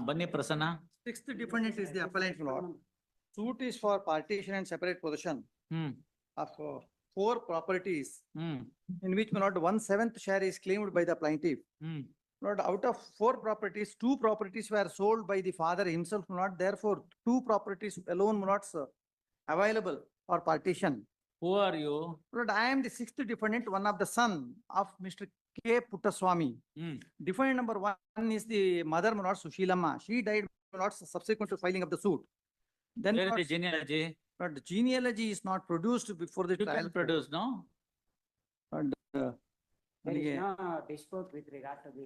ಬನ್ನಿ Prasanna. Sixth defendant is the appellant, my lord. Suit is for partition and separate possession hmm of four properties hmm in which, my lord, 1/7 share is claimed by the plaintiff. Hmm Lord, out of four properties, two properties were sold by the father himself, my lord. Therefore, two properties alone, my lord, sir, available for partition. Who are you? Lord, I am the sixth defendant, one of the son of Mr. K. Puttaswamy. Hmm Defendant number one is the mother, my lord, Sushilamma. She died, my lord, subsequent to filing of the suit. Then, my Where is lord, the genealogy? Lord, genealogy is not produced before the You trial. can produce, no? Lord, There ನನಗೆ is no dispute with regard to the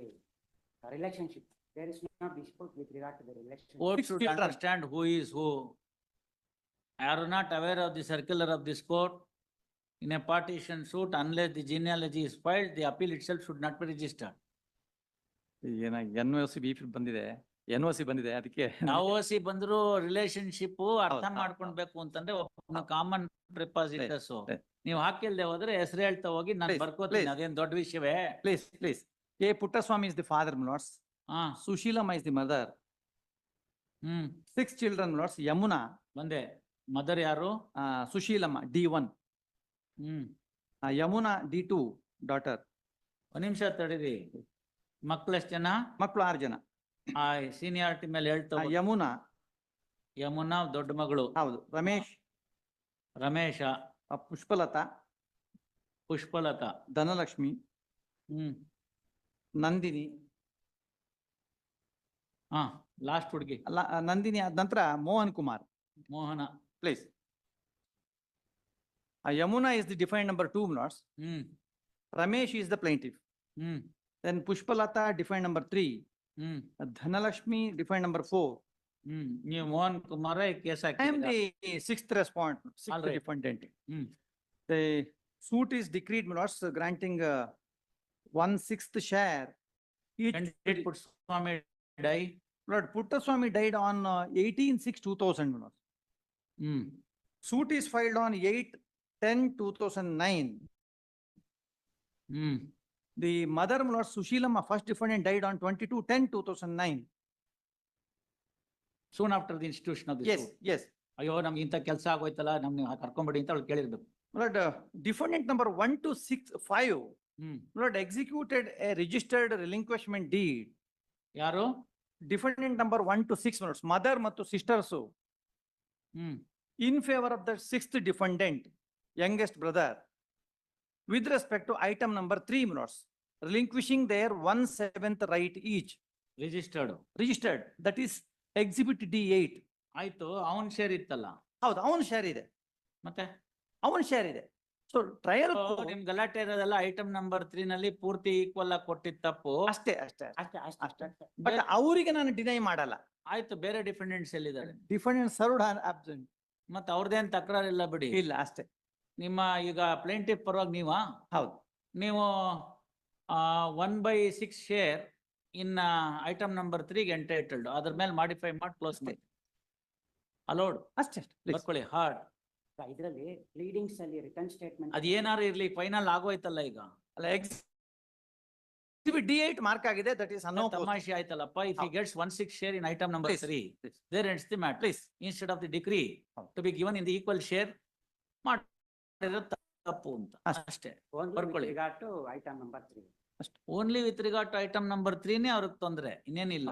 relationship. There is no dispute with regard to the relationship. Court Six should children. understand who is who. Are you not aware of the circular of this court? In a partition suit, unless the genealogy is filed, the appeal itself should not be registered. ಏನ NOC ಬಂದಿದೆ, NOC ಬಂದಿದೆ ಅದಕ್ಕೆ ಯಾವಸಿ ಬಂದ್ರು relationship ಅರ್ಥ ಹೌದು, ಮಾಡ್ಕೊಳ್ಬೇಕು ಅಂತಂದ್ರೆ ಒಬ್ಬ ಕಾಮನ್ ಪ್ರಿಪಾಸಿಟರ್ಸ್. Right. ನೀವು ಹಾಕಿಲ್ದೆ ಹೋದ್ರೆ ಹೆಸರು ಹೇಳ್ತಾ ಹೋಗಿ ನಾನು Please, ಬರ್ಕೋತೀನಿ, please. ಅದೇನ್ ದೊಡ್ಡ ವಿಷಯವೇ? please. K. Puttaswamy is the father, my lords. ಹಾ Sushilamma is the mother. Hmm 6 children, my lords. Yamuna, ಬಂದೆ. ಮದರ್ ಯಾರು? Sushilamma, D1. ಹ್ಮ್ Yamuna, D2, daughter. ಒಂದ್ ನಿಮಿಷ ತಡೀರಿ. ಮಕ್ಳು ಎಷ್ಟ್ ಜನ? ಮಕ್ಕಳು 6 ಜನ. ಆ ಸೀನಿಯಾರಿಟಿ ಮೇಲೆ ಹೇಳ್ತಾ ಹೋಗಿ. ಯಮುನಾ, ಯಮುನಾ ದೊಡ್ಡ ಮಗಳು, ಹೌದು. ರಮೇಶ್, ರಮೇಶ, ಪುಷ್ಪಲತಾ, ಪುಷ್ಪಲತಾ, ಧನಲಕ್ಷ್ಮಿ, ಹ್ಮ್ ನಂದಿನಿ. ಹಾ ಲಾಸ್ಟ್ ಹುಡುಗಿ ನಂದಿನಿ ಆದ ನಂತರ ಮೋಹನ್ ಕುಮಾರ್. ಮೋಹನ. Please. Yamuna is the defendant number 2, my lords. Hmm Ramesh is the plaintiff. Hmm Then Pushpalata, defendant number 3. Hmm Dhanalakshmi, defendant number 4. Hmm ನೀವು Mohan Kumara case I am ಹಾಕಿ. the sixth respondent, All sixth right. defendant. Hmm The suit is decreed, my lords, granting 1/6 share. Each, When did Puttaswamy die? Lord, Puttaswamy died on 18/6/2000, my lords. Hmm Suit is filed on 8/10/2009. Hmm The mother, my lord, Sushilamma, first defendant, died on 22/10/2009. soon after the institution of the Yes, suit. yes. ಅಯ್ಯೋ ನಮ್ಗೆ ಇಂಥ ಕೆಲಸ ಆಗೋಯ್ತಲ್ಲ, ನಮ್ಗೆ ಕರ್ಕೊಂಬಿಡಿ ಅಂತ ಅವ್ಳು ಕೇಳಿರ್ಬೇಕು. Lord, defendant number 1 to 6, 5, hmm Lord, executed a registered relinquishment deed. ಯಾರು? Defendant number 1 to 6, my lords, mother ಮತ್ತು sisters, hmm in favor of the sixth defendant, youngest brother, with respect to item number 3, my lords, relinquishing their 1/7 right each. Registered. Registered, that is exhibit D8. ಆಯ್ತು, ಅವನ್ share ಇತ್ತಲ್ಲ ಹೌದು, ಅವನ share ಇದೆ, ಮತ್ತೆ? ಅವನ share ಇದೆ. ಸೊ ಟ್ರಯಲ್ ನಿಮ್ ಗಲಾಟೆ ಇರೋದೆಲ್ಲ ಐಟಮ್ ನಂಬರ್ 3 ನಲ್ಲಿ ಪೂರ್ತಿ ಈಕ್ವಲ್ ಆಗಿ ಕೊಟ್ಟಿದ್ ತಪ್ಪು. ಅಷ್ಟೇ ಅಷ್ಟೇ ಅಷ್ಟೇ ಅಷ್ಟೇ. ಬಟ್ ಅವರಿಗೆ ನಾನು ಡಿನೈ ಮಾಡಲ್ಲ. ಆಯ್ತು, ಬೇರೆ ಡಿಫೆಂಡೆಂಟ್ಸ್ ಎಲ್ಲಿದ್ದಾರೆ? Defendant served absent. ಮತ್ತೆ ಅವ್ರದ್ದೇನ್ ತಕರಾರಿಲ್ಲ ಬಿಡಿ. ಇಲ್ಲ, ಅಷ್ಟೇ. ನಿಮ್ಮ ಈಗ ಪ್ಲೇಂಟಿಫ್ ಪರವಾಗಿ ನೀವಾ? ಹೌದು. ನೀವು 1/6 share in item number 3 entitled, ಅದ್ರ ಮೇಲೆ ಮಾಡಿಫೈ ಮಾಡಿ ಕ್ಲೋಸ್ ಮಾಡಿ ಅಲೋಡ್ ಅಷ್ಟೇ. ಬರ್ಕೊಳ್ಳಿ ಹಾರ್ಡ್. ಇದರಲ್ಲಿ ಪ್ಲೀಡಿಂಗ್ಸ್ ಅಲ್ಲಿ ರಿಟರ್ನ್ ಸ್ಟೇಟ್ಮೆಂಟ್ ಅದ್ ಏನಾರು ಇರ್ಲಿ, ಫೈನಲ್ ಆಗೋಯ್ತಲ್ಲ ಈಗ. ಅಲ್ಲ, exhibit D8 ಮಾರ್ಕ್ ಆಗಿದೆ, ದಟ್ ಇಸ್ ತಮಾಷೆ ಆಯ್ತಲ್ಲಪ್ಪ. If he gets 1/6 share in item number 3, there ends the matter. Please. Instead of the decree to be given in the equal share, ಮಾಡಿರೋ ತಪ್ಪು ಅಂತ ಅಷ್ಟೇ. ಬರ್ಕೊಳ್ಳಿ. Regard to item number 3. Only with regard to item number 3ನೇ ಅವ್ರಿಗೆ ತೊಂದ್ರೆ, ಇನ್ನೇನಿಲ್ಲ.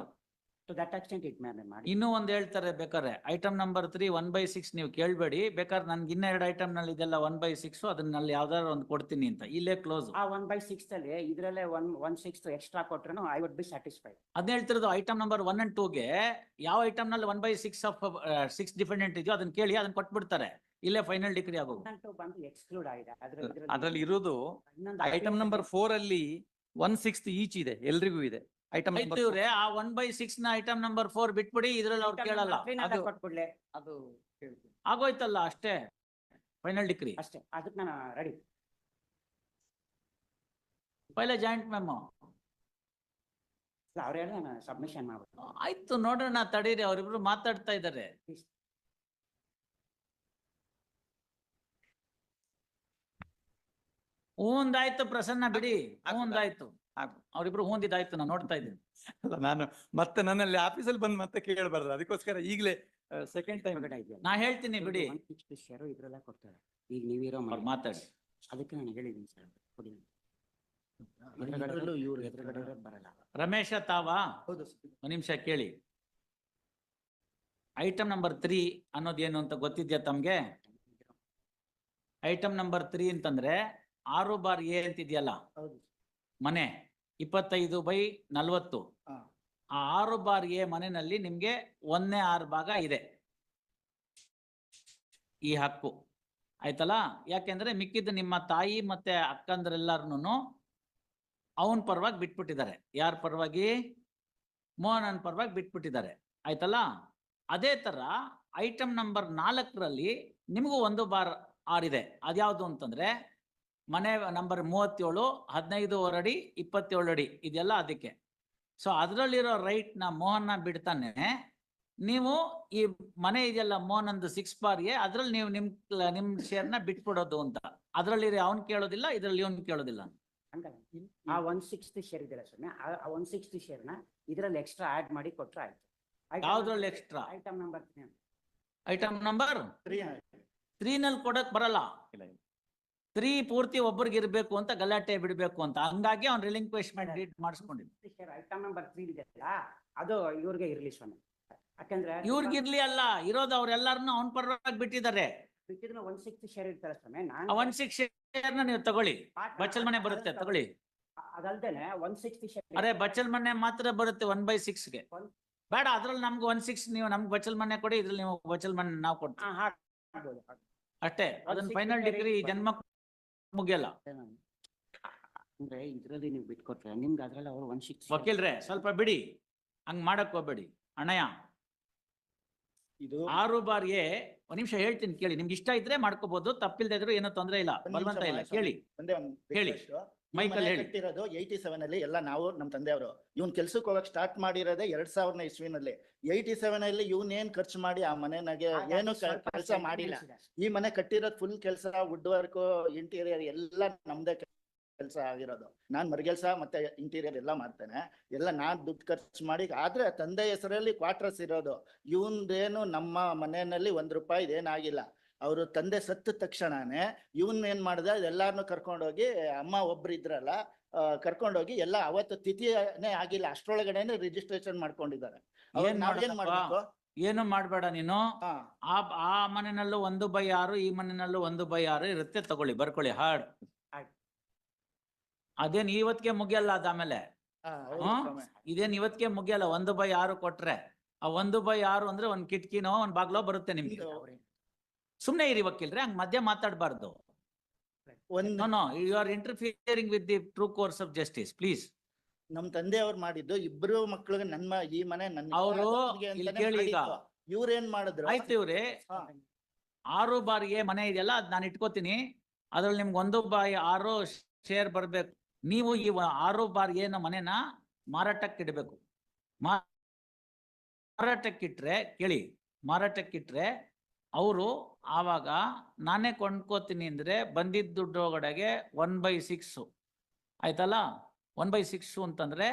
To that extent it may ಮಾಡಿ. ಇನ್ನೂ ಒಂದ್ ಹೇಳ್ತಾರೆ ಬೇಕಾದ್ರೆ, ಐಟಮ್ ನಂಬರ್ 3 1/6 ನೀವು ಕೇಳ್ಬೇಡಿ, ಬೇಕಾದ್ರೆ ನನ್ಗೆ ಇನ್ನ 2 ಐಟಮ್ ನಲ್ಲಿ ಇದೆಲ್ಲ 1/6, ಅದನ್ನಲ್ಲಿ ಯಾವ್ದಾದ್ರು ಒಂದು ಕೊಡ್ತೀನಿ ಅಂತ. ಇಲ್ಲೇ ಕ್ಲೋಸ್. ಆ 1/6 ಅಲ್ಲಿ ಇದ್ರಲ್ಲೇ 1/6 ಎಕ್ಸ್ಟ್ರಾ ಕೊಟ್ರು ಐ ವುಡ್ ಬಿ ಸ್ಯಾಟಿಸ್ಫೈಡ್. ಅದ್ ಹೇಳ್ತಿರೋದು ಐಟಮ್ ನಂಬರ್ 1 and 2ಗೆ ಯಾವ ಐಟಮ್ ನಲ್ಲಿ 1/6 ಆಫ್ 6 ಡಿಫೆಂಡೆಂಟ್ ಇದೆಯೋ ಅದನ್ನ ಕೇಳಿ, ಅದನ್ನ ಕೊಟ್ಬಿಡ್ತಾರೆ. ಇಲ್ಲೇ ಫೈನಲ್ ಡಿಗ್ರಿ ಆಗೋದು. ಬಂದು ಎಕ್ಸ್ಕ್ಲೂಡ್ ಆಗಿದೆ ಅದ್ರಲ್ಲಿ ಇರೋದು. ಐಟಮ್ ನಂಬರ್ 4 ಅಲ್ಲಿ 1/6 ಈಚ್ ಇದೆ, ಎಲ್ರಿಗೂ ಇದೆ. ಐಟಮ್ ಇವ್ರೆ ಆ 1/6 ನ ಐಟಮ್ ನಂಬರ್ 4 ಬಿಟ್ಬಿಡಿ, ಇದ್ರಲ್ಲಿ ಅವ್ರು ಕೇಳಲ್ಲ. ಕೊಟ್ಬಿಡ್ಲೆ, ಅದು ಆಗೋಯ್ತಲ್ಲ, ಅಷ್ಟೇ ಫೈನಲ್ ಡಿಗ್ರಿ ಅಷ್ಟೇ. ಅದಕ್ಕೆ ನಾನು ರೆಡಿ. ಪೈಲೆ ಜಾಯಿಂಟ್ ಮೆಮೋ ಅವ್ರೆಲ್ಲ ಸಬ್ಮಿಷನ್ ಮಾಡ್ಬಿಟ್ಟು. ಆಯ್ತು, ನೋಡೋಣ ತಡೀರಿ, ಅವ್ರಿಬ್ರು ಮಾತಾಡ್ತಾ ಇದ್ದಾರೆ. ಹೂಂದಾಯ್ತು ಪ್ರಸನ್ನ, ಬಿಡಿ. ಹೂಂದಾಯ್ತು, ಅವ್ರಿಬ್ರು ಹೂಂದಿದ್ದಾಯ್ತು, ನಾನು ನೋಡ್ತಾ ಇದ್ದೀನಿ. ಅಲ್ಲ ನಾನು ಮತ್ತೆ ನನ್ನಲ್ಲಿ ಆಫೀಸಲ್ಲಿ ಬಂದು ಮತ್ತೆ ಕೇಳಬಾರ್ದು, ಅದಕ್ಕೋಸ್ಕರ ಈಗಲೇ ಸೆಕೆಂಡ್ ಟೈಮ್. ಹೊರಗಡೆ ಇದೆಯಲ್ಲ. ನಾ ಹೇಳ್ತೀನಿ ಬಿಡಿ, 160 ಶೇರು ಇದ್ರಲ್ಲೇ ಕೊಡ್ತಾರೆ. ಈಗ ನೀವಿರೋ ಅವ್ರು ಮನೆ. ಮಾತಾಡಿ. ಅದಕ್ಕೆ ನಾನು ಹೇಳಿದ್ದೀನಿ ಸರ್, ಕೊಡಿ. ಇದ್ರಲ್ಲೂ ಇವ್ರು ಎದುರುಗಡೆ ಇರೋದು ಬರಲ್ಲ. ರಮೇಶ ತಾವಾ ಹೌದು ಒಂದ್ ನಿಮಿಷ ಕೇಳಿ. ಐಟಮ್ ನಂಬರ್ 3 ಅನ್ನೋದು ಏನು ಅಂತ ಗೊತ್ತಿದ್ಯಾ ತಮ್ಗೆ? ಐಟಮ್ ನಂಬರ್ 3 ಅಂತಂದ್ರೆ 6/A ಅಂತಿದ್ಯಲ್ಲ ಹೌದು ಮನೆ, 25/40. ಹಾ. ಆ 6/A ಮನೆಯಲ್ಲಿ ನಿಮ್ಗೆ 1/6 ಭಾಗ ಇದೆ ಈ ಹಕ್ಕು, ಆಯ್ತಲ್ಲ? ಯಾಕೆಂದ್ರೆ ಮಿಕ್ಕಿದ್ದು ನಿಮ್ಮ ತಾಯಿ ಮತ್ತೆ ಅಕ್ಕಂದ್ರೆಲ್ಲಾರ್ನು ಅವನ್ ಪರವಾಗಿ ಬಿಟ್ಬಿಟ್ಟಿದ್ದಾರೆ. ಯಾರ ಪರವಾಗಿ? ಮೋಹನನ್ ಪರವಾಗಿ ಬಿಟ್ಬಿಟ್ಟಿದ್ದಾರೆ, ಆಯ್ತಲ್ಲ? ಅದೇ ತರ ಐಟಮ್ ನಂಬರ್ 4ರಲ್ಲಿ ನಿಮಗೂ 1/6 ಇದೆ. ಅದ್ಯಾವ್ದು ಅಂತಂದ್ರೆ ಮನೆ ನಂಬರ್ 37, 15 ಅಡಿ, 27 ಅಡಿ ಇದೆಲ್ಲ ಅದಕ್ಕೆ. ಸೊ ಅದರಲ್ಲಿರೋ ರೈಟ್ ನ ಮೋಹನ ಬಿಡ್ತಾನೆ, ನೀವು ಈ ಮನೆ ಇದೆಯಲ್ಲ ಮೋಹನಂದು 6/A, ಅದ್ರಲ್ಲಿ ನೀವು ನಿಮ್ ಶೇರ್ನ ಬಿಟ್ಬಿಡೋದು ಅಂತ. ಅದ್ರಲ್ಲಿ ಅವ್ನ್ ಕೇಳೋದಿಲ್ಲ, ಇದ್ರಲ್ಲಿ ಇವ್ನ್ ಕೇಳೋದಿಲ್ಲ. ಹಂಗಲ್ಲ, ಆ 160 ಶೇರ್ ಇದೆಯಲ್ಲ ಸ್ವಾಮಿ, ಆ 160 ಶೇರ್ನ ಇದ್ರಲ್ಲಿ ಎಕ್ಸ್ಟ್ರಾ ಆಡ್ ಮಾಡಿ ಕೊಟ್ರೆ ಆಯ್ತು. ಯಾವ್ದ್ರಲ್ಲಿ extra? Item number 3. Item number 3 ನಲ್ಲಿ ಕೊಡಕ್ ಬರಲ್ಲ. 3 ಪೂರ್ತಿ ಒಬ್ಬರಿಗೆ ಇರ್ಬೇಕು ಅಂತ ಗಲಾಟೆ ಬಿಡ್ಬೇಕು ಅಂತ, ಹಂಗಾಗಿ ಅವ್ನ್ ರಿಲಿಂಕ್ವಿಶ್ಮೆಂಟ್ ಡೀಡ್ ಮಾಡಿಸ್ಕೊಂಡಿದ್ದು. ಐಟಮ್ ನಂಬರ್ 3 ಇದೆಯಲ್ಲ, ಅದು ಇವ್ರಿಗೆ ಇರ್ಲಿ ಸ್ವಾಮಿ. ಯಾಕಂದ್ರೆ ಇವ್ರಿಗಿರ್ಲಿ ಅಲ್ಲ, ಇರೋದು ಅವ್ರೆಲ್ಲಾರನು ಅವ್ನ್ ಪರವಾಗಿ ಬಿಟ್ಟಿದ್ದಾರೆ. ಬಿಟ್ಟಿದ್ರೆ 160 ಶೇರ್ ಇರ್ತಾರೆ ಸ್ವಾಮಿ. ಆ 160 ಶೇರ್ನ ನೀವು ತಗೊಳ್ಳಿ, ಬಚ್ಚಲ್ ಮನೆ ಬರುತ್ತೆ ತಗೊಳ್ಳಿ. ಅದಲ್ದೇನೆ 160 ಶೇರ್. ಅರೆ ಬಚ್ಚಲ್ ಮನೆ ಮಾತ್ರ ಬರುತ್ತೆ 1/6ಗೆ. ಬೇಡ, ಅದ್ರಲ್ಲಿ ನಮ್ಗೆ 1/6 ನೀವು ನಮ್ಗೆ ಬಚ್ಚಲ್ ಮನೆ ಕೊಡಿ, ಇದ್ರಲ್ಲಿ ನೀವು ಬಚ್ಚಲ್ ಮನೆ ನಾವು ಕೊಡ್ತೀವಿ ಅಷ್ಟೇ. ಅದನ್ನ ಫೈನಲ್ ಡಿಗ್ರಿ ಜನ್ಮ ಮುಗಿಯಲ್ಲ. ಅಂದ್ರೆ ಇದ್ರಲ್ಲಿ ನೀವು ಬಿಟ್ಕೊಟ್ರೆ ನಿಮ್ಗೆ ಅದ್ರಲ್ಲಿ ಅವ್ರು 160. ವಕೀಲ್ರೆ ಸ್ವಲ್ಪ ಬಿಡಿ, ಹಂಗ್ ಮಾಡಕ್ ಹೋಗ್ಬೇಡಿ ಅಣ್ಣಯ್ಯ. ಇದು 6/A ಒಂದ್ ನಿಮಿಷ ಹೇಳ್ತೀನಿ ಕೇಳಿ. ನಿಮ್ಗೆ ಇಷ್ಟ ಇದ್ರೆ ಮಾಡ್ಕೋಬಹುದು, ತಪ್ಪಿಲ್ದೇ ಇದ್ರು ಏನೋ ತೊಂದ್ರೆ ಇಲ್ಲ, ಬಲವಂತ ಇಲ್ಲ. ಕೇಳಿ ಒಂದೇ ಒಂದು ಹೇಳಿ. ಮೈಕಲ್ ಹೇಳಿ. ಕಟ್ಟಿರೋದು 87 ಅಲ್ಲಿ ಎಲ್ಲ ನಾವು ನಮ್ಮ ತಂದೆಯವರು. ಇವ್ನ್ ಕೆಲ್ಸಕ್ಕೆ ಹೋಗಕ್ ಸ್ಟಾರ್ಟ್ ಮಾಡಿರೋದೇ 2000 ಇಸ್ವಿನಲ್ಲಿ. 87 ಅಲ್ಲಿ ಇವ್ನ್ ಏನ್ ಖರ್ಚು ಮಾಡಿ ಆ ಮನೆನಾಗೆ ಏನು ಕೆಲಸ ಮಾಡಿಲ್ಲ. ಈ ಮನೆ ಕಟ್ಟಿರೋದು ಫುಲ್ ಕೆಲಸ, ವುಡ್ ವರ್ಕ್, ಇಂಟೀರಿಯರ್ ಎಲ್ಲ ನಮ್ದೇ ಕೆಲಸ ಆಗಿರೋದು. ನಾನ್ ಮರಗೆಲ್ಸ ಮತ್ತೆ ಇಂಟೀರಿಯರ್ ಎಲ್ಲ ಮಾಡ್ತೇನೆ, ಎಲ್ಲ ನಾನ್ ದುಡ್ಡು ಖರ್ಚು ಮಾಡಿ. ಆದ್ರೆ ತಂದೆ ಹೆಸರಲ್ಲಿ ಕ್ವಾರ್ಟರ್ಸ್ ಇರೋದು. ಇವಂದೇನು ನಮ್ಮ ಮನೆಯಲ್ಲಿ ₹1 ಏನಾಗಿಲ್ಲ. ಅವರು ತಂದೆ ಸತ್ತ ತಕ್ಷಣನೇ ಇವನ್ ಏನ್ ಮಾಡ್ದ, ಎಲ್ಲಾರನು ಕರ್ಕೊಂಡೋಗಿ, ಅಮ್ಮ ಒಬ್ರು ಇದ್ರಲ್ಲ ಕರ್ಕೊಂಡೋಗಿ ಎಲ್ಲ ಅವತ್ತು ತಿಥಿನೇ ಆಗಿಲ್ಲ ಅಷ್ಟ್ರೊಳಗಡೆನೆ ರಿಜಿಸ್ಟ್ರೇಷನ್ ಮಾಡ್ಕೊಂಡಿದ್ದಾರೆ. ಏನ್ ಮಾಡ್ಬೇಕು? ಏನು ಮಾಡ್ಬೇಡ ನೀನು. ಹಾ. ಆ ಮನೆಯಲ್ಲೂ 1/6, ಈ ಮನೆಯಲ್ಲೂ 1/6 ಇರುತ್ತೆ, ತಗೊಳ್ಳಿ, ಬರ್ಕೊಳ್ಳಿ ಹಾಡ್. ಅದೇನ್ ಇವತ್ತಿಗೆ ಮುಗಿಯಲ್ಲ, ಅದಾದ್ಮೇಲೆ ಇದೇನ್ ಇವತ್ತಿಗೆ ಮುಗಿಯಲ್ಲ. 1/6 ಕೊಟ್ರೆ ಆ 1/6 ಅಂದ್ರೆ ಒಂದ್ ಕಿಟಕಿನೋ ಒಂದ್ ಬಾಗ್ಲೋ ಬರುತ್ತೆ ನಿಮ್ಗೆ. ಸುಮ್ನೆ ಇರಿ ವಕೀಲ್ರೆ, ಹಂಗ್ ಮಧ್ಯ ಮಾತಾಡ್ಬಾರ್ದು. No, you are interfering with the true course of justice, please. ನಮ್ ತಂದೆಯವ್ರು ಮಾಡಿದ್ದು ಇಬ್ರು ಮಕ್ಳಿಗೆ ಈ ಮನೆ ನನ್ನ ಅವರು ಇಲ್ಲಿ ಕೇಳಿ ಈಗ. ಇವ್ರೇನ್ ಮಾಡಿದ್ರು? ಆಯ್ತು ಇವ್ರೆ, 6/A ಮನೆ ಇದೆಯಲ್ಲ, ಅದ್ ನಾನು ಇಟ್ಕೋತೀನಿ. ಅದ್ರಲ್ಲಿ ನಿಮ್ಗೆ 1/6 ಶೇರ್ ಬರ್ಬೇಕು. ನೀವು ಈ 6/A ಮನೆನ ಮಾರಾಟಕ್ಕಿಡ್ಬೇಕು. ಮಾರಾಟಕ್ಕಿಟ್ರೆ ಕೇಳಿ, ಮಾರಾಟಕ್ಕಿಟ್ರೆ ಅವರು ಆವಾಗ ನಾನೇ ಕೊಂಡ್ಕೋತೀನಿ ಅಂದ್ರೆ ಬಂದಿದ್ದ ದುಡ್ಡು ಒಳಗಡೆಗೆ 1/6 ಆಯ್ತಲ್ಲ. 1/6 ಅಂತಂದ್ರೆ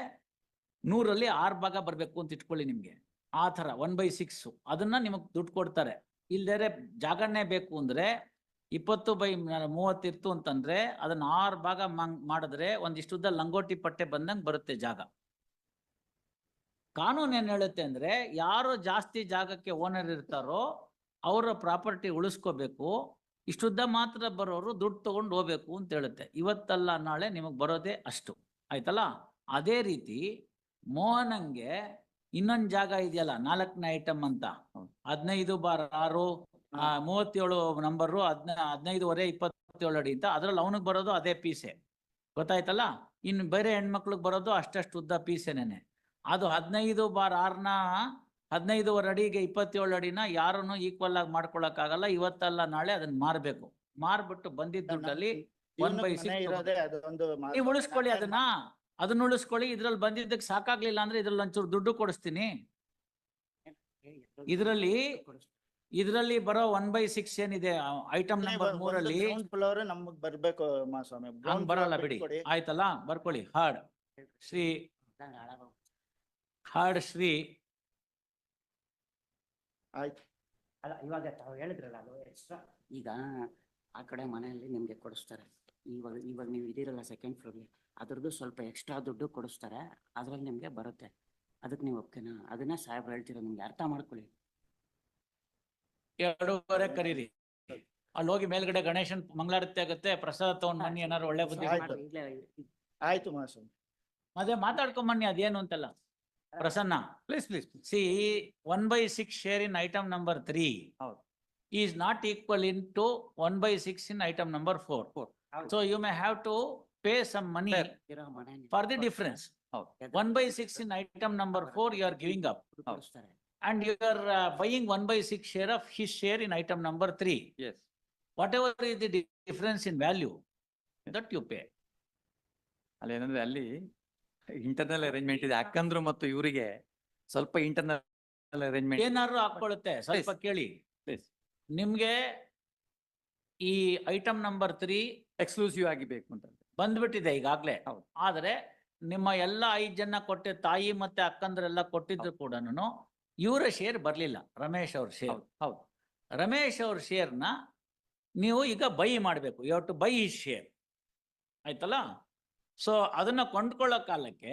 100ರಲ್ಲಿ 6 ಭಾಗ ಬರ್ಬೇಕು ಅಂತ ಇಟ್ಕೊಳ್ಳಿ ನಿಮ್ಗೆ. ಆ ತರ 1/6 ಅದನ್ನ ನಿಮಗ್ ದುಡ್ಡು ಕೊಡ್ತಾರೆ. ಇಲ್ದೇರೆ ಜಾಗನೇ ಬೇಕು ಅಂದ್ರೆ 20/30 ಇರ್ತು ಅಂತಂದ್ರೆ ಅದನ್ನ 6 ಭಾಗ ಮಾಡಿದ್ರೆ ಒಂದಿಷ್ಟುದ್ದ ಲಂಗೋಟಿ ಪಟ್ಟೆ ಬಂದಂಗ್ ಬರುತ್ತೆ ಜಾಗ. ಕಾನೂನು ಏನ್ ಹೇಳುತ್ತೆ ಅಂದ್ರೆ, ಯಾರು ಜಾಸ್ತಿ ಜಾಗಕ್ಕೆ ಓನರ್ ಇರ್ತಾರೋ ಅವರ ಪ್ರಾಪರ್ಟಿ ಉಳಿಸ್ಕೋಬೇಕು, ಇಷ್ಟುದ್ದ ಮಾತ್ರ ಬರೋರು ದುಡ್ಡು ತಗೊಂಡು ಹೋಗ್ಬೇಕು ಅಂತ ಹೇಳುತ್ತೆ. ಇವತ್ತಲ್ಲ ನಾಳೆ ನಿಮಗ್ ಬರೋದೇ ಅಷ್ಟು, ಆಯ್ತಲ್ಲ? ಅದೇ ರೀತಿ ಮೋಹನಂಗೆ ಇನ್ನೊಂದ್ ಜಾಗ ಇದೆಯಲ್ಲ, 4ನೇ ಐಟಮ್ ಅಂತ, 15/6, 37 ನಂಬರು, 15/27 ಅಡಿ ಅಂತ, ಅದ್ರಲ್ಲಿ ಅವನಿಗೆ ಬರೋದು ಅದೇ ಪೀಸೆ, ಗೊತ್ತಾಯ್ತಲ್ಲ? ಇನ್ನು ಬೇರೆ ಹೆಣ್ಮಕ್ಳಿಗೆ ಬರೋದು ಅಷ್ಟಷ್ಟು ಉದ್ದ ಪೀಸೆನೇನೆ. ಅದು 15/6ನ 15 ಅಡಿಗೆ 27 ಅಡಿನ ಯಾರನ್ನು ಈಕ್ವಲ್ ಆಗಿ ಮಾಡ್ಕೊಳಕ್ ಆಗಲ್ಲ. ಇವತ್ತಲ್ಲ ನಾಳೆ ಅದನ್ನ ಮಾರ್ಬೇಕು. ಮಾರ್ಬಿಟ್ಟು ಬಂದಿದ್ದ ದುಡ್ಡಲ್ಲಿ 1/6 ನೀವು ಉಳಿಸ್ಕೊಳ್ಳಿ, ಅದನ್ನ ಉಳಿಸ್ಕೊಳ್ಳಿ. ಇದ್ರಲ್ಲಿ ಬಂದಿದ್ದಕ್ಕೆ ಸಾಕಾಗ್ಲಿಲ್ಲ ಅಂದ್ರೆ ಇದ್ರಲ್ಲಿ ಒಂಚೂರು ದುಡ್ಡು ಕೊಡಿಸ್ತೀನಿ. ಇದ್ರಲ್ಲಿ ಬರೋ 1/6 ಏನಿದೆ ಐಟಮ್ ನಂಬರ್ 3ಅಲ್ಲಿ ನಮಗ್ ಬರ್ಬೇಕು ಸ್ವಾಮಿ. ಬರಲ್ಲ ಬಿಡಿ, ಆಯ್ತಲ್ಲ? ಬರ್ಕೊಳ್ಳಿ ಹಾಡ್. Shri heard Shri. ಆಯ್ತು. ಅಲ್ಲ ಇವಾಗ ತಾವು ಹೇಳಿದ್ರಲ್ಲ ಅದು ಎಕ್ಸ್ಟ್ರಾ ಈಗ ಆ ಕಡೆ ಮನೆಯಲ್ಲಿ ನಿಮ್ಗೆ ಕೊಡಿಸ್ತಾರೆ. ಇವಾಗ ನೀವು ಇದಿರಲ್ಲ ಸೆಕೆಂಡ್ ಫ್ಲೋರ್ಗೆ, ಅದ್ರದ್ದು ಸ್ವಲ್ಪ ಎಕ್ಸ್ಟ್ರಾ ದುಡ್ಡು ಕೊಡಿಸ್ತಾರೆ, ಅದ್ರಲ್ಲಿ ನಿಮ್ಗೆ ಬರುತ್ತೆ. ಅದಕ್ಕೆ ನೀವು ಓಕೆನಾ? ಅದನ್ನ ಸಾಹೇಬ್ರು ಹೇಳ್ತೀರಾ, ನಿಮ್ಗೆ ಅರ್ಥ ಮಾಡ್ಕೊಳ್ಳಿ. 2:30 ಕರೀರಿ. ಅಲ್ಲಿ ಹೋಗಿ ಮೇಲ್ಗಡೆ ಗಣೇಶನ್ ಮಂಗಳಾರತಿ ಆಗುತ್ತೆ, ಪ್ರಸಾದ ತಗೊಂಡ್ ಬನ್ನಿ, ಏನಾರು ಒಳ್ಳೆ ಬುದ್ಧಿ ಆಯ್ತು. ಆಯ್ತು ಮಹಾಸ್ವಾಮಿ. ಮತ್ತೆ ಮಾತಾಡ್ಕೊಂಡ್ ಬನ್ನಿ ಅದೇನು ಅಂತಲ್ಲ. Prasanna, Please, please. see 1/6 share in item number 3 ಹೌದು. is not equal into 1/6 in item number 4. ಹೌದು. So you may have to pay some money Fair. ಇರೋ ಮನೆ for the difference. ಹೌದು. 1/6 in item number 4 you are giving up, ಕೊಡಿಸ್ತಾರೆ. and you are buying 1/6 share of his share in item number 3. Yes. Whatever is the difference in value that you pay. ಅಲ್ಲಿ ಏನಂದ್ರೆ ಅಲ್ಲಿ internal arrangement ಇದೆ, ಅಕ್ಕಂದ್ರು ಮತ್ತು ಇವರಿಗೆ ಸ್ವಲ್ಪ internal arrangement. ಏನಾದ್ರು ಹಾಕೊಳ್ಳುತ್ತೆ, ಸ್ವಲ್ಪ ಕೇಳಿ. Please. ನಿಮ್ಗೆ ಈ ಐಟಮ್ ನಂಬರ್ 3 ಎಕ್ಸ್ಕ್ಲೂಸಿವ್ ಆಗಿ ಬೇಕು ಅಂತ. ಬಂದ್ಬಿಟ್ಟಿದೆ ಈಗಾಗ್ಲೇ. ಹೌದು. ಆದ್ರೆ ನಿಮ್ಮ ಎಲ್ಲ 5 ಜನ ಕೊಟ್ಟೆ, ತಾಯಿ ಮತ್ತೆ ಅಕ್ಕಂದ್ರೆಲ್ಲ ಕೊಟ್ಟಿದ್ರು ಕೂಡ ಇವರ ಶೇರ್ ಬರ್ಲಿಲ್ಲ, ರಮೇಶ್ ಅವ್ರ ಶೇರ್. ಹೌದು. ಹೌದು. ರಮೇಶ್ ಅವ್ರ ಶೇರ್ನ ನೀವು ಈಗ ಬೈ ಮಾಡಬೇಕು. You have to buy his share. ಆಯ್ತಲ್ಲ? ಸೊ ಅದನ್ನ ಕೊಂಡ್ಕೊಳ್ಳೋ ಕಾಲಕ್ಕೆ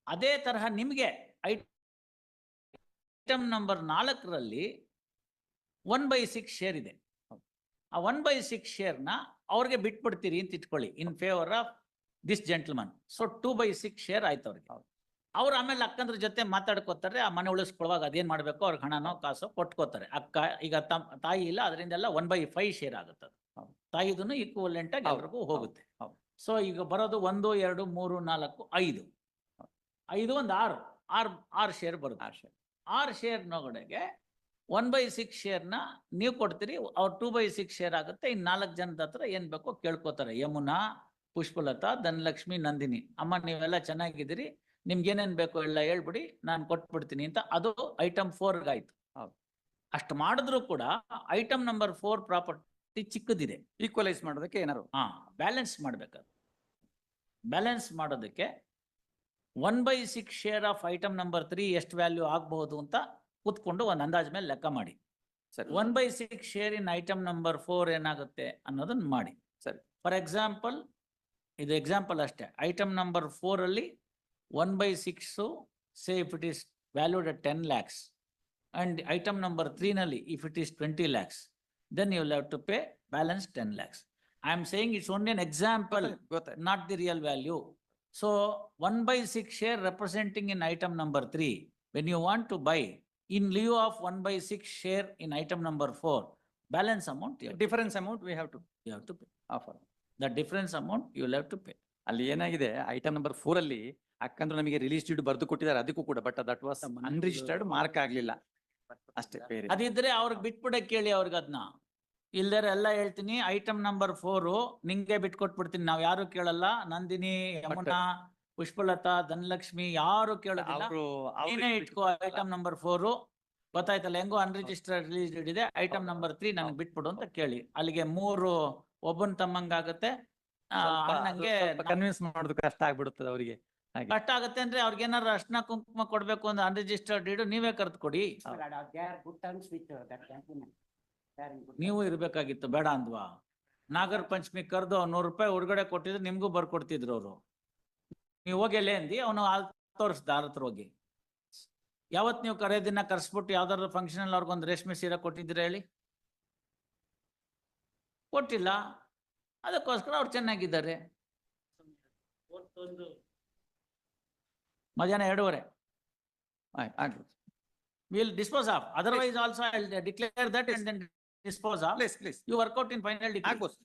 ಅದೇ ತರಹ ನಿಮ್ಗೆ ಐಟಮ್ ನಂಬರ್ 4ರಲ್ಲಿ 1/6 ಶೇರ್ ಇದೆ. ಆ 1/6 ಶೇರ್ನ ಅವ್ರಿಗೆ ಬಿಟ್ಬಿಡ್ತೀರಿ ಅಂತ ಇಟ್ಕೊಳ್ಳಿ, in favour of this gentleman. So 2/6 share ಆಯ್ತು ಅವ್ರಿಗೆ. ಅವ್ರು ಆಮೇಲೆ ಅಕ್ಕಂದ್ರ ಜೊತೆ ಮಾತಾಡ್ಕೋತಾರೆ, ಆ ಮನೆ ಉಳಿಸ್ಕೊಳ್ಳುವಾಗ ಅದೇನ್ ಮಾಡ್ಬೇಕು, ಅವ್ರಿಗೆ ಹಣನೋ ಕಾಸೋ ಕೊಟ್ಕೋತಾರೆ. ಅಕ್ಕ ಈಗ ತಾಯಿ ಇಲ್ಲ, ಅದರಿಂದೆಲ್ಲ 1/5 ಶೇರ್ ಆಗುತ್ತೆ. ತಾಯಿದೂ ಈಕ್ವಲೆಂಟ್ ಆಗಿ ಎಲ್ರಿಗೂ ಹೋಗುತ್ತೆ. ಸೊ ಈಗ ಬರೋದು 1, 2, 3, 4, 5. 5 ಒಂದು 6 ಶೇರ್ ಬರುತ್ತೆ. 6 ಶೇರ್ ನೊಳಗೆ 1/6 ಶೇರ್ನ ನೀವು ಕೊಡ್ತೀರಿ, ಅವ್ರು 2/6 ಶೇರ್ ಆಗುತ್ತೆ. ಇನ್ 4 ಜನದ ಹತ್ರ ಏನ್ ಬೇಕೋ ಕೇಳ್ಕೊತಾರೆ. ಯಮುನಾ, ಪುಷ್ಪಲತಾ, ಧನಲಕ್ಷ್ಮಿ, ನಂದಿನಿ. ಅಮ್ಮ ನೀವೆಲ್ಲ ಚೆನ್ನಾಗಿದ್ದೀರಿ, ನಿಮ್ಗೆ ಏನೇನ್ ಬೇಕೋ ಎಲ್ಲ ಹೇಳ್ಬಿಡಿ, ನಾನು ಕೊಟ್ಬಿಡ್ತೀನಿ ಅಂತ. ಅದು ಐಟಮ್ 4 ಆಯ್ತು. ಅಷ್ಟು ಮಾಡಿದ್ರು ಕೂಡ ಐಟಮ್ ನಂಬರ್ 4 ಪ್ರಾಪರ್ಟಿ ಚಿಕ್ಕದಿದೆ. ಈಕ್ವಲೈಸ್ ಮಾಡೋದಕ್ಕೆ ಏನಾರು ಬ್ಯಾಲೆನ್ಸ್ ಮಾಡ್ಬೇಕಾದ್ರೆ, ಬ್ಯಾಲೆನ್ಸ್ ಮಾಡೋದಕ್ಕೆ 1/6 ಶೇರ್ ಆಫ್ ಐಟಮ್ ನಂಬರ್ 3 ಎಷ್ಟು ವ್ಯಾಲ್ಯೂ ಆಗಬಹುದು ಅಂತ ಕೂತ್ಕೊಂಡು ಒಂದು ಅಂದಾಜ್ ಮೇಲೆ ಲೆಕ್ಕ ಮಾಡಿ. ಸರಿ. 1/6 ಶೇರ್ ಇನ್ ಐಟಮ್ ನಂಬರ್ 4 ಏನಾಗುತ್ತೆ ಅನ್ನೋದನ್ನ ಮಾಡಿ. ಸರಿ. ಫಾರ್ ಎಕ್ಸಾಂಪಲ್, ಇದು ಎಕ್ಸಾಂಪಲ್ ಅಷ್ಟೇ. ಐಟಮ್ ನಂಬರ್ 4 ಅಲ್ಲಿ 1/6 say if it is valued at 10 lakhs, and item number 3 ನಲ್ಲಿ if it is 20 lakhs, then you will have to pay balance 10 lakhs. I am saying it's only an example, not the real value. So 1/6 share representing in item number 3, when you want to buy in lieu of 1/6 share in item number 4, balance amount difference amount we have to you have to pay. Offer. The difference amount you will have to pay. ಅಲ್ಲಿ ಏನಾಗಿದೆ, item number 4 ಅಲ್ಲಿ ಅಕ್ಕಂದ್ರು ನಮಗೆ release deed ಬರೆದು ಕೊಟ್ಟಿದ್ದಾರೆ, ಅದಕ್ಕೂ ಕೂಡ, but that was unregistered, mark ಆಗ್ಲಿಲ್ಲ ಅಷ್ಟೇ. ಬೇರೆ ಅದಿದ್ರೆ ಅವ್ರಿಗೆ ಬಿಟ್ಬಿಡಕ್ ಕೇಳಿ ಅವ್ರಿಗೆ. ಅದನ್ನ ಇಲ್ದರೆ ಎಲ್ಲ ಹೇಳ್ತೀನಿ, ಐಟಮ್ ನಂಬರ್ 4 ನಿಂಗೆ ಬಿಟ್ಕೊಟ್ಬಿಡ್ತೀನಿ, ನಾವ್ ಯಾರು ಕೇಳಲ್ಲ. ನಂದಿನಿ, ಯಮುನಾ, ಪುಷ್ಪಲತಾ, ಧನಲಕ್ಷ್ಮಿ ಯಾರು ಕೇಳೋದಿಲ್ಲ, ನೀನೇ ಇಟ್ಕೋ ಐಟಮ್ ನಂಬರ್ 4. ಗೊತ್ತಾಯ್ತಲ್ಲ? ಹೆಂಗೋ ಅನ್ರಿಜಿಸ್ಟರ್ಡ್ ರಿಲೀಸ್ ಇದೆ, ಐಟಮ್ ನಂಬರ್ 3 ನನಗೆ ಬಿಟ್ಬಿಡು ಅಂತ ಕೇಳಿ. ಅಲ್ಲಿಗೆ 3 ಒಬ್ಬನ್ ತಮ್ಮಂಗಾಗತ್ತೆ. ನಂಗೆ ಕನ್ವಿನ್ಸ್ ಮಾಡೋದು ಕಷ್ಟ ಆಗ್ಬಿಡುತ್ತದೆ ಅವರಿಗೆ. ಕಷ್ಟ ಆಗತ್ತೆ ಅಂದ್ರೆ ಅವ್ರಿಗೆ ಏನಾರು ಅರ್ಶನ ಕುಂಕುಮ ಕೊಡ್ಬೇಕು ಅಂದ್ರೆ ಅನ್ರಿಜಿಸ್ಟರ್ಡ್ ಡೀಡು ನೀವೇ ಕರೆದು ಕೊಡಿ. They are good terms with that gentleman. They are in good ನೀವು ಇರ್ಬೇಕಾಗಿತ್ತು, ಬೇಡ ಅಂದ್ವಾ? ನಾಗರ ಪಂಚಮಿ ಕರೆದು 100 ರೂಪಾಯಿ ಹೊರಗಡೆ ಕೊಟ್ಟಿದ್ರೆ ನಿಮ್ಗೂ ಬರ್ಕೊಡ್ತಿದ್ರು ಅವರು. ನೀವು ಹೋಗಿ ಎಲ್ಲೇ ಅಂದಿ, ಅವನು ತೋರಿಸ್ದ ಅವ್ರ ಹತ್ರ ಹೋಗಿ. ಯಾವತ್ ನೀವು ಕರೆದಿನ ಕರ್ಸ್ಬಿಟ್ಟು ಯಾವ್ದಾದ್ರು ಫಂಕ್ಷನ್ ಅಲ್ಲಿ ಅವ್ರಿಗೊಂದು ರೇಷ್ಮೆ ಸೀರೆ ಕೊಟ್ಟಿದ್ದೀರ ಹೇಳಿ? ಕೊಟ್ಟಿಲ್ಲ. ಅದಕ್ಕೋಸ್ಕರ ಅವ್ರು ಚೆನ್ನಾಗಿದ್ದಾರೆ. ಮಧ್ಯಾಹ್ನ 2:30 ಆಗ್ಬೋದು. we'll dispose of. Otherwise also I'll declare that and then dispose of. Please. You work out in final decree. ಆಗ್ಬೋದು.